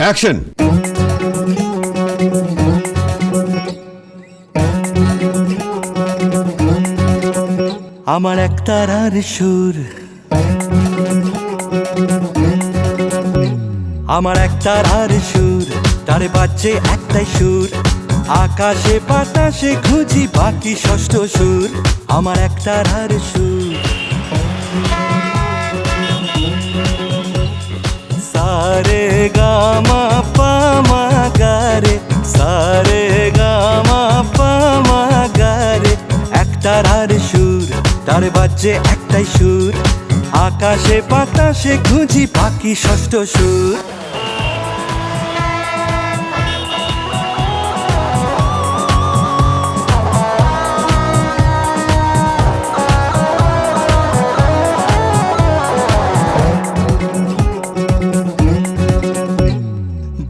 Action. আমার একতারার সুর, আমার একতারার সুর, তারে বাজছে একটাই সুর, আকাশে বাতাসে খুঁজি বাকি ষষ্ঠ সুর। আমার একতারার সুর, সারে গামা পামা গারে, সারে গামা পামা গারে। একতারার সুর, তারে বাজছে একটাই সুর, আকাশে বাতাসে খুঁজি বাকি ষষ্ঠ সুর।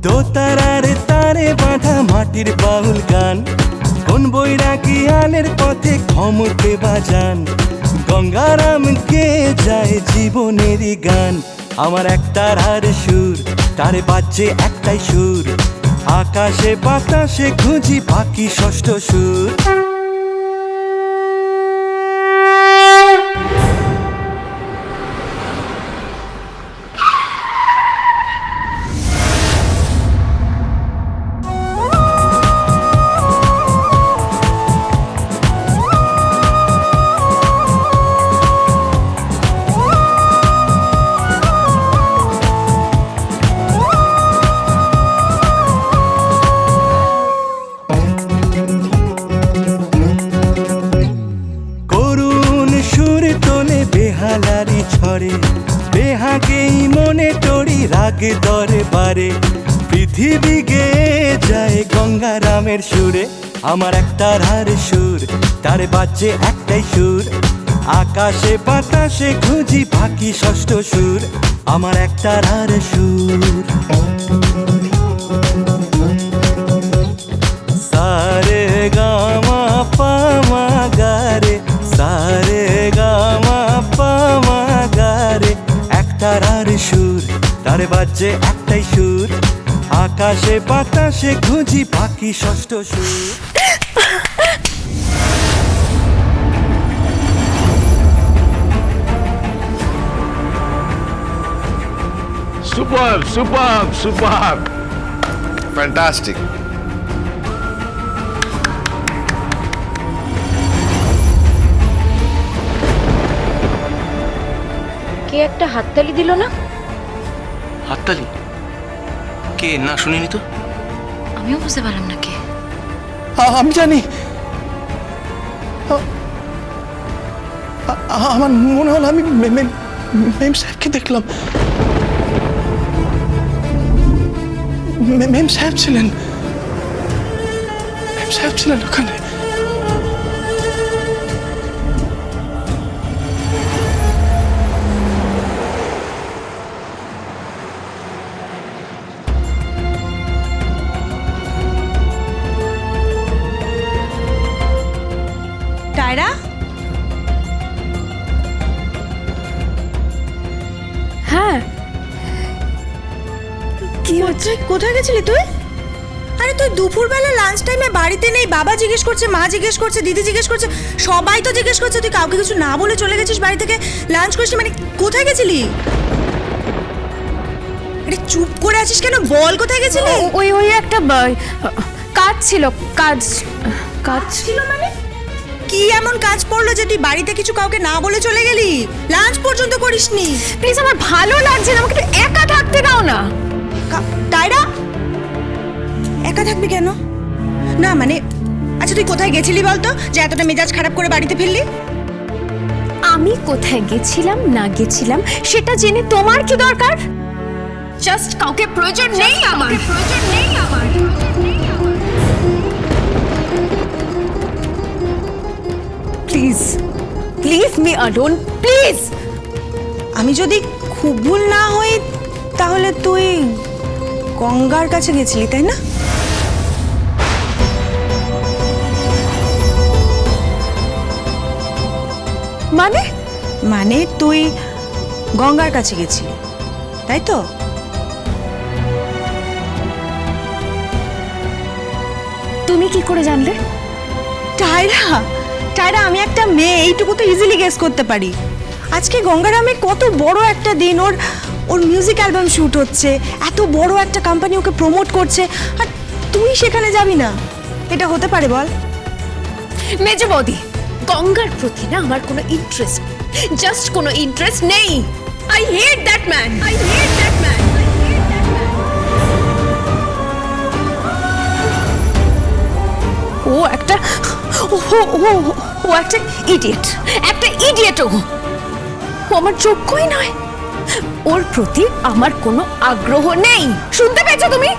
দোতারার তারে বাঁধা মাটির বাউল গান, কোন বৈরাগী আলের পথে ক্ষমতে বাজান, গঙ্গারাম কে যায় জীবনেরই গান। আমার একতারার সুর, তারে বাজছে একটাই সুর, আকাশে বাতাসে খুঁজি বাকি ষষ্ঠ সুর। বেহালারি ছড়ে বেহাগেই মনে টড়ি রাগে দরে বারে, পৃথিবী গেয়ে যায় গঙ্গারামের সুরে। আমার একতারার সুর, তারে বাজছে একটাই সুর, আকাশে বাতাসে খুঁজি বাকি ষষ্ঠ সুর। আমার একতারার সুর, সারে গামা পামা গারে, সারে গামা পামা গারে। একতারার সুর, তারে বাজছে একটাই সুর, আকাশে বাতাসে খুঁজি বাকি ষষ্ঠ সুর। Superb, superb, superb. Fantastic. কে একটা হাততালি দিল না? হাততালি? কে? না, শুনিনি তো। আমিও বুঝতে পারলাম না কে। আমি জানি, আমার মনে হলো আমি মেম সাহেবকে দেখলাম। মেম সাহেব ছিলেন, মেম সাহেব ছিলেন ওখানে। টায়রা, হ্যাঁ, কি হচ্ছে? কোথায় গেছিলি তুই? আরে তুই দুপুরবেলা লাঞ্চ টাইমে বাড়িতে নেই। বাবা জিজ্ঞেস করছে, মা জিজ্ঞেস করছে, দিদি জিজ্ঞেস করছে, সবাই তো জিজ্ঞেস করছে, তুই কাউকে কিছু না বলে চলে গেছিস বাড়ি থেকে লাঞ্চ করিস। মানে কোথায় গেছিলি? আরে চুপ করে আছিস কেন? বল কোথায় গেছিলি? ওই ওই একটা কাজ ছিল। কাজ কাজ ছিল মানে? কি এমন কাজ পড়লো যে তুই বাড়িতে কিছু কাউকে না বলে চলে গেলি? লাঞ্চ পর্যন্ত করিসনি। প্লিজ, আমার ভালো লাগছে না, আমাকে একটু একা থাকতে দাও না। টায়রা, একা থাকবি কেন? না মানে, আচ্ছা তুই কোথায় গেছিলি বলতো যে এতটা মেজাজ খারাপ করে বাড়িতে ফিরলি? আমি কোথায় গেছিলাম না গেছিলাম সেটা জেনে তোমার কি দরকার? জাস্ট কাউকে প্রয়োজন নেই আমার, প্রয়োজন নেই আমার। Please leave me alone, please. আমি যদি খুব ভুল না হই তাহলে তুই গঙ্গার কাছে গেছিলি, তাই না? মানে? মানে তুই গঙ্গার কাছে গেছিলি, তাই তো? তুমি কি করে জানলে? টায়রা টায়রা, আমি একটা মেয়ে, এইটুকু তো ইজিলি গেস করতে পারি। আজকে গঙ্গারামে কত বড় একটা দিন, ওর মিউজিক অ্যালবাম শুট হচ্ছে, এত বড় একটা কোম্পানি ওকে প্রমোট করছে, আর তুই সেখানে যাবি না? এটা হতে পারে বল? মেজ বৌদি, গঙ্গার প্রতি না আমার কোনো ইন্টারেস্ট, জাস্ট কোনো ইন্টারেস্ট নেই। I hate that man, I hate that man. ও একটা ও একটা ইডিয়েট, একটা ইডিয়েট। ও আমার যোগ্যই নয়। ওর প্রতি আমার কোনো আগ্রহ নেই। শুনতে পেয়েছো তুমি?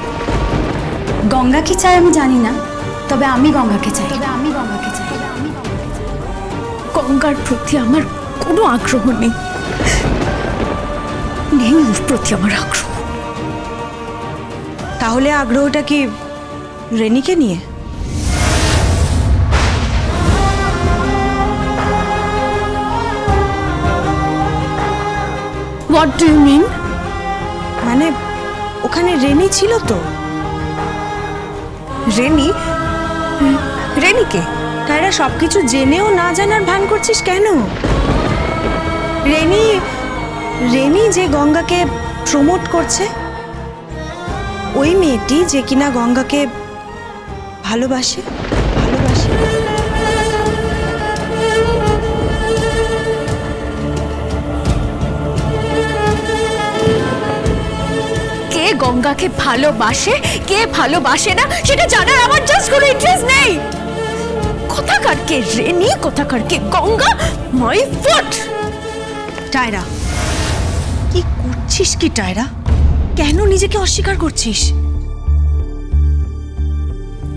গঙ্গা কি চায় আমি জানি না, তবে আমি গঙ্গাকে চাই। গঙ্গার প্রতি আমার কোনো আগ্রহ নেই, নেই ওর প্রতি আমার আগ্রহ। তাহলে আগ্রহটা কি রেনিকে নিয়ে? What do you mean? মানে ওখানে রেনি ছিল তো। রেনি? রেনিকে? তারা সবকিছু জেনেও না জানার ভান করছিস কেন? রেনি রেনি যে গঙ্গাকে প্রমোট করছে, ওই মেয়েটি যে কিনা গঙ্গাকে ভালোবাসে। কে গঙ্গাকে ভালোবাসে, কে ভালোবাসে না সেটা জানার আমার জাস্ট কোনো ইন্টারেস্ট নেই। কোথাকার কে রেনি, কোথাকার কে গঙ্গা, মাই ফুট। টায়রা, কি করছিস কি টায়রা? কেন নিজেকে অস্বীকার করছিস?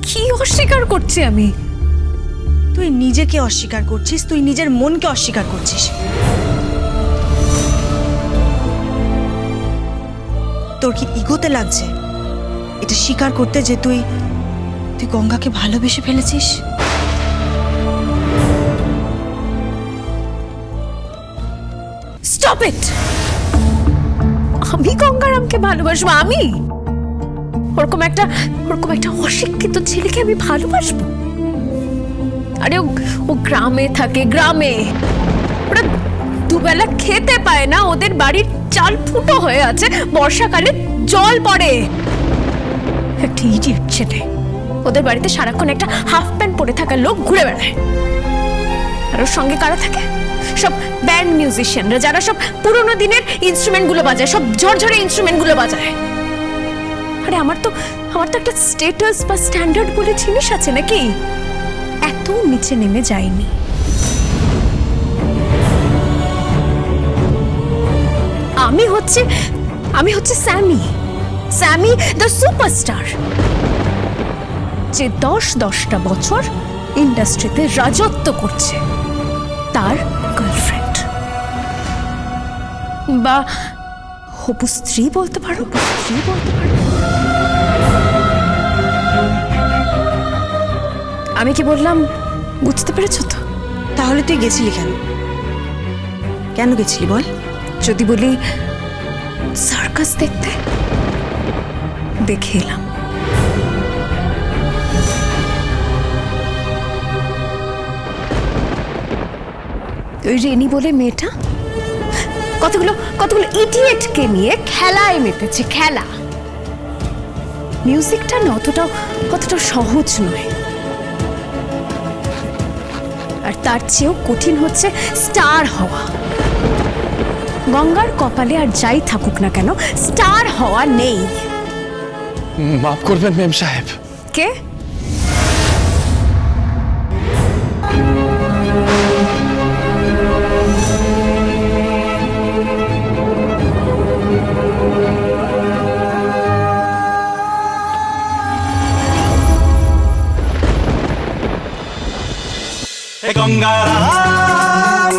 কি অস্বীকার করছি আমি? তুই নিজেকে অস্বীকার করছিস, তুই নিজের মনকে অস্বীকার করছিস। তোর কি ইগোতে লাগছে এটা স্বীকার করতে যে তুই গঙ্গাকে ভালোবেসে ফেলেছিস? Stop it! আমি গঙ্গারামকে ভালোবাসবো? আমি ওরকম একটা অশিক্ষিত ছেলেকে আমি ভালোবাসবো? আরে ও গ্রামে থাকে, গ্রামে। ওরা দুবেলা খেতে পায় না, ওদের বাড়ির চাল ফুটো হয়ে আছে, বর্ষাকালে জল পড়ে। একটা ইডিয়েট ছেলে। ওদের বাড়িতে সারাক্ষণ একটা হাফ প্যান্ট পরে থাকা লোক ঘুরে বেড়ায়। আর ওর সঙ্গে কারা থাকে? সব ব্যান্ড মিউজিশিয়ানরা, যারা সব পুরোনো দিনের ইনস্ট্রুমেন্টগুলো বাজায়, সব ঝরঝরে ইনস্ট্রুমেন্টগুলো বাজায়। আরে আমার তো একটা স্ট্যাটাস বা স্ট্যান্ডার্ড বলে জিনিস আছে নাকি? এত নিচে নেমে যায়নি। আমি হচ্ছে স্যামি দ্য সুপারস্টার, যে 10-10টা বছর ইন্ডাস্ট্রিতে রাজত্ব করছে। তার গার্লফ্রেন্ড বা হবু স্ত্রী বলতে পারো। আমি কি বললাম বুঝতে পেরেছো তো? তাহলে তুই গেছিলি কেন? কেন গেছিলি বল? যদি বলি সার্কাস দেখতে, দেখে এলাম। ওই রেনি বলে মেয়েটা কতগুলো ইডিয়েটকে নিয়ে খেলায় মেতেছে, খেলা। মিউজিকটা না অতটা সহজ নয়। আর তার চেয়েও কঠিন হচ্ছে স্টার হওয়া। গঙ্গার কপালে আর যাই থাকুক না কেন, স্টার হওয়া নেই। মাফ করবেন মেম সাহেব। কে? গঙ্গারাম